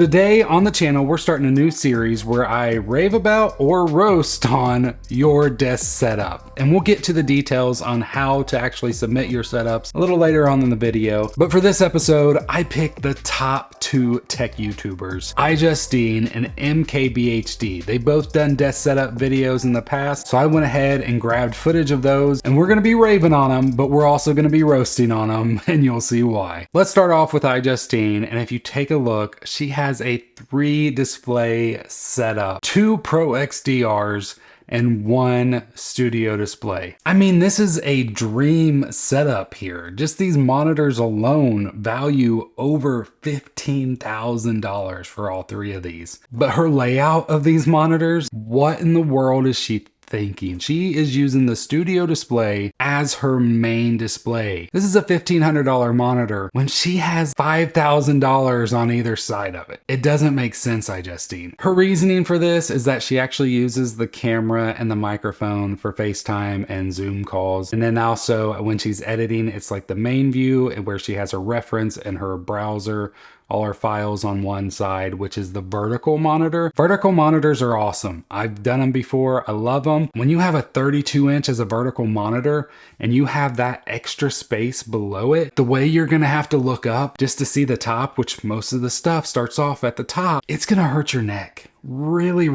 Today on the channel, we're starting a new series where I rave about or roast on your desk setup. And we'll get to the details on how to actually submit your setups a little later on in the video. But for this episode, I picked the top 2 tech YouTubers, iJustine and MKBHD. They've both done desk setup videos in the past, so I went ahead and grabbed footage of those, and we're gonna be raving on them, but we're also gonna be roasting on them, and you'll see why. Let's start off with iJustine, and if you take a look, she has a 3 display setup, 2 Pro XDRs, and 1 studio display. I mean, this is a dream setup here. Just these monitors alone value over $15,000 for all 3 of these. But her layout of these monitors, what in the world is she thinking? She is using the studio display as her main display. This is a $1,500 monitor when she has $5,000 on either side of it. It doesn't make sense, iJustine. Her reasoning for this is that she actually uses the camera and the microphone for FaceTime and Zoom calls. And then also when she's editing, it's like the main view where she has her reference and her browser, all our files on one side, which is the vertical monitor. Vertical monitors are awesome. I've done them before. I love them. When you have a 32-inch as a vertical monitor and you have that extra space below it, the way you're gonna have to look up just to see the top, which most of the stuff starts off at the top, it's gonna hurt your neck. Really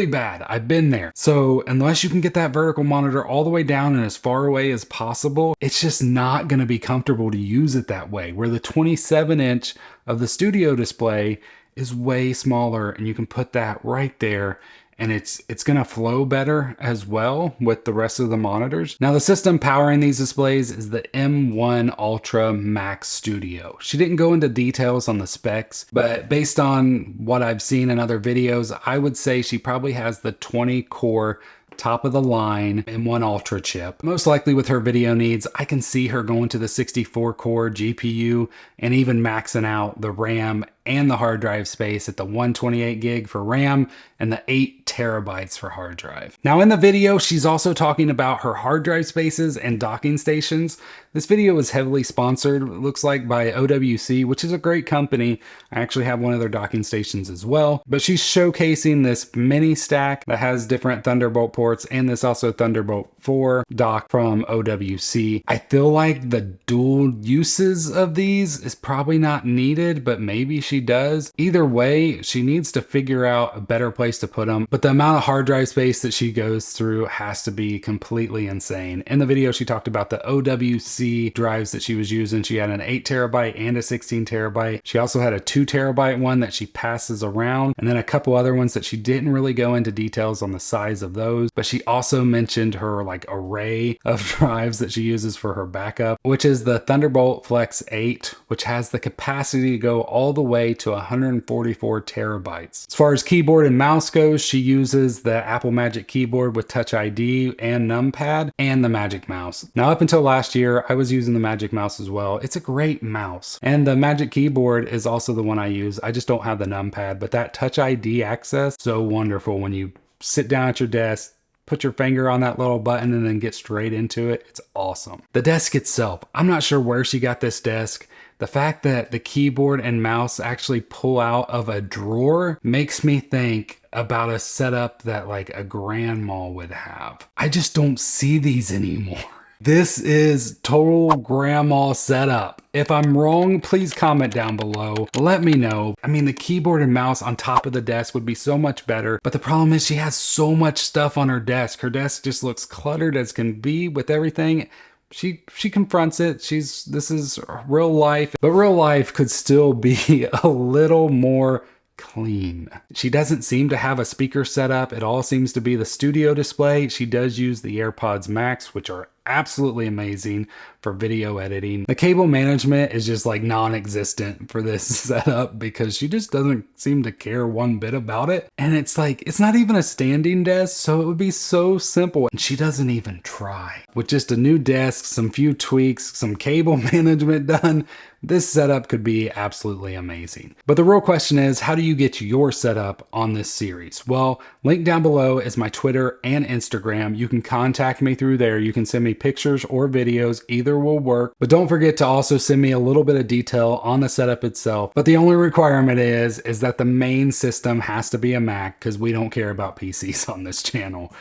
bad. I've been there. So unless you can get that vertical monitor all the way down and as far away as possible, it's just not going to be comfortable to use it that way, where the 27-inch of the studio display is way smaller and you can put that right there, and it's gonna flow better as well with the rest of the monitors. Now the system powering these displays is the M1 Ultra Max Studio. She didn't go into details on the specs, but based on what I've seen in other videos, I would say she probably has the 20 core top of the line M1 Ultra chip. Most likely with her video needs, I can see her going to the 64 core GPU and even maxing out the RAM and the hard drive space at the 128 gig for RAM and the 8 terabytes for hard drive. Now in the video, she's also talking about her hard drive spaces and docking stations. This video is heavily sponsored, it looks like, by OWC, which is a great company. I actually have one of their docking stations as well, but she's showcasing this mini stack that has different Thunderbolt ports and this also Thunderbolt 4 dock from OWC. I feel like the dual uses of these is probably not needed, but maybe she does. Either way, she needs to figure out a better place to put them, but the amount of hard drive space that she goes through has to be completely insane. In the video, she talked about the OWC drives that she was using. She had an 8 terabyte and a 16 terabyte. She also had a 2 terabyte one that she passes around, and then a couple other ones that she didn't really go into details on the size of those, but she also mentioned her like array of drives that she uses for her backup, which is the Thunderbolt Flex 8, which has the capacity to go all the way to 144 terabytes. As far as keyboard and mouse goes, she uses the Apple Magic Keyboard with Touch ID and numpad and the Magic Mouse. Now up until last year, I was using the Magic Mouse as well. It's a great mouse. And the Magic Keyboard is also the one I use. I just don't have the numpad, but that Touch ID access, so wonderful when you sit down at your desk, put your finger on that little button and then get straight into it. It's awesome. The desk itself, I'm not sure where she got this desk. The fact that the keyboard and mouse actually pull out of a drawer makes me think about a setup that like a grandma would have. I just don't see these anymore. This is total grandma setup. If I'm wrong, please comment down below. Let me know. I mean, the keyboard and mouse on top of the desk would be so much better, but the problem is she has so much stuff on her desk. Her desk just looks cluttered as can be with everything. She confronts it. This is real life, but real life could still be a little more clean. She doesn't seem to have a speaker setup. It all seems to be the studio display. She does use the AirPods Max, which are absolutely amazing for video editing. The cable management is just like non-existent for this setup because she just doesn't seem to care one bit about it. And it's like, it's not even a standing desk, so it would be so simple. And she doesn't even try. With just a new desk, some few tweaks, some cable management done, this setup could be absolutely amazing. But the real question is, how do you get your setup on this series? Well, link down below is my Twitter and Instagram. You can contact me through there. You can send me pictures or videos. Either will work, but don't forget to also send me a little bit of detail on the setup itself. But the only requirement is that the main system has to be a Mac, because we don't care about PCs on this channel.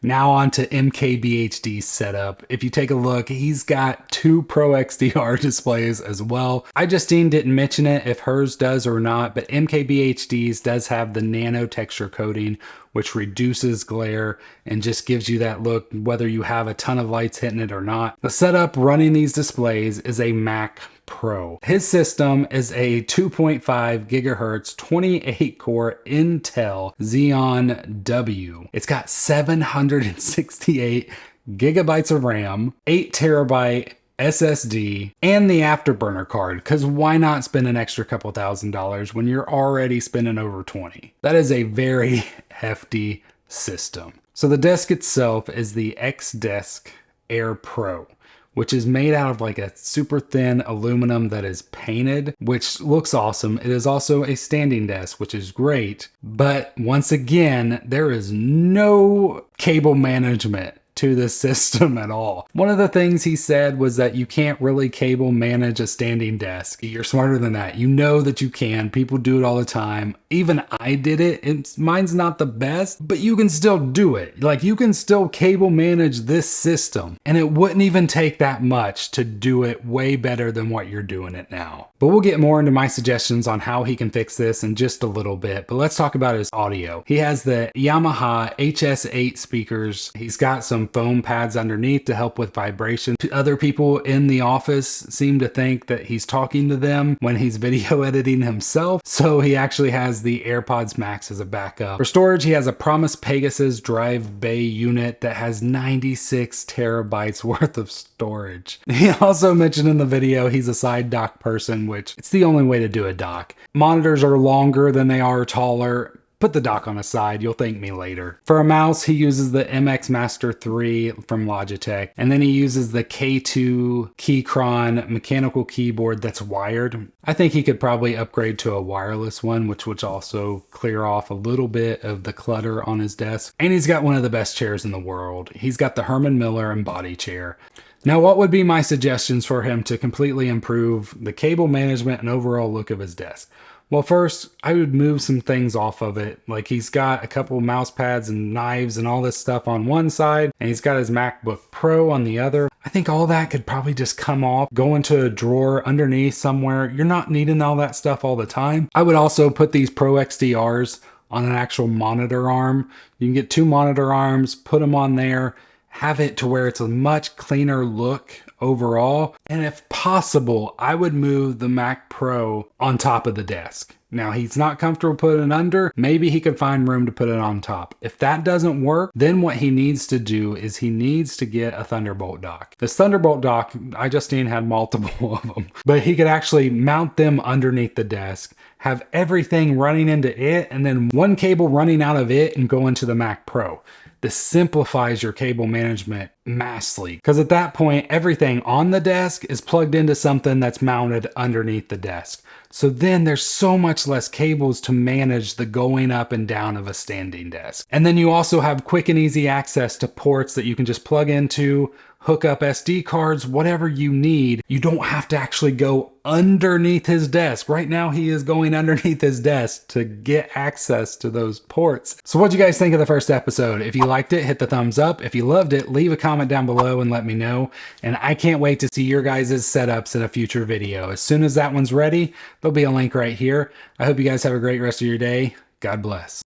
Now on to MKBHD's setup. If you take a look, he's got 2 Pro XDR displays as well. iJustine didn't mention it if hers does or not, but MKBHD's does have the nano texture coating, which reduces glare and just gives you that look whether you have a ton of lights hitting it or not. The setup running these displays is a Mac Pro. His system is a 2.5 gigahertz 28 core Intel Xeon W. It's got 768 gigabytes of RAM, 8 terabyte SSD, and the Afterburner card, because why not spend an extra couple $1,000s when you're already spending over 20? That is a very hefty system. So the desk itself is the X-Desk Air Pro, which is made out of like a super thin aluminum that is painted, which looks awesome. It is also a standing desk, which is great. But once again, there is no cable management to this system at all. One of the things he said was that you can't really cable manage a standing desk. You're smarter than that. You know that you can. People do it all the time. Even I did it. Mine's not the best, but you can still do it. Like, you can still cable manage this system, and it wouldn't even take that much to do it way better than what you're doing it now. But we'll get more into my suggestions on how he can fix this in just a little bit. But let's talk about his audio. He has the Yamaha HS8 speakers. He's got some foam pads underneath to help with vibration. Other people in the office seem to think that he's talking to them when he's video editing himself, so he actually has the AirPods Max as a backup. For storage, he has a Promise Pegasus Drive Bay unit that has 96 terabytes worth of storage. He also mentioned in the video he's a side dock person, which it's the only way to do a dock. Monitors are longer than they are taller. Put the dock on the side, you'll thank me later. For a mouse, he uses the MX Master 3 from Logitech, and then he uses the K2 Keychron mechanical keyboard that's wired. I think he could probably upgrade to a wireless one, which would also clear off a little bit of the clutter on his desk. And he's got one of the best chairs in the world. He's got the Herman Miller embody chair. Now, what would be my suggestions for him to completely improve the cable management and overall look of his desk? Well, first, I would move some things off of it. Like, he's got a couple mouse pads and knives and all this stuff on one side, and he's got his MacBook Pro on the other. I think all that could probably just come off, go into a drawer underneath somewhere. You're not needing all that stuff all the time. I would also put these Pro XDRs on an actual monitor arm. You can get 2 monitor arms, put them on there, have it to where it's a much cleaner look overall. And if possible, I would move the Mac Pro on top of the desk. Now, he's not comfortable putting it under. Maybe he could find room to put it on top. If that doesn't work, then what he needs to do is he needs to get a Thunderbolt dock. This Thunderbolt dock, iJustine had multiple of them, but he could actually mount them underneath the desk, have everything running into it, and then one cable running out of it and go into the Mac Pro. This simplifies your cable management massively, because at that point, everything on the desk is plugged into something that's mounted underneath the desk. So then there's so much less cables to manage the going up and down of a standing desk. And then you also have quick and easy access to ports that you can just plug into, hook up SD cards, whatever you need. You don't have to actually go underneath his desk. Right now, he is going underneath his desk to get access to those ports. So what do you guys think of the first episode? If you liked it, hit the thumbs up. If you loved it, leave a comment down below and let me know. And I can't wait to see your guys' setups in a future video. As soon as that one's ready, there'll be a link right here. I hope you guys have a great rest of your day. God bless.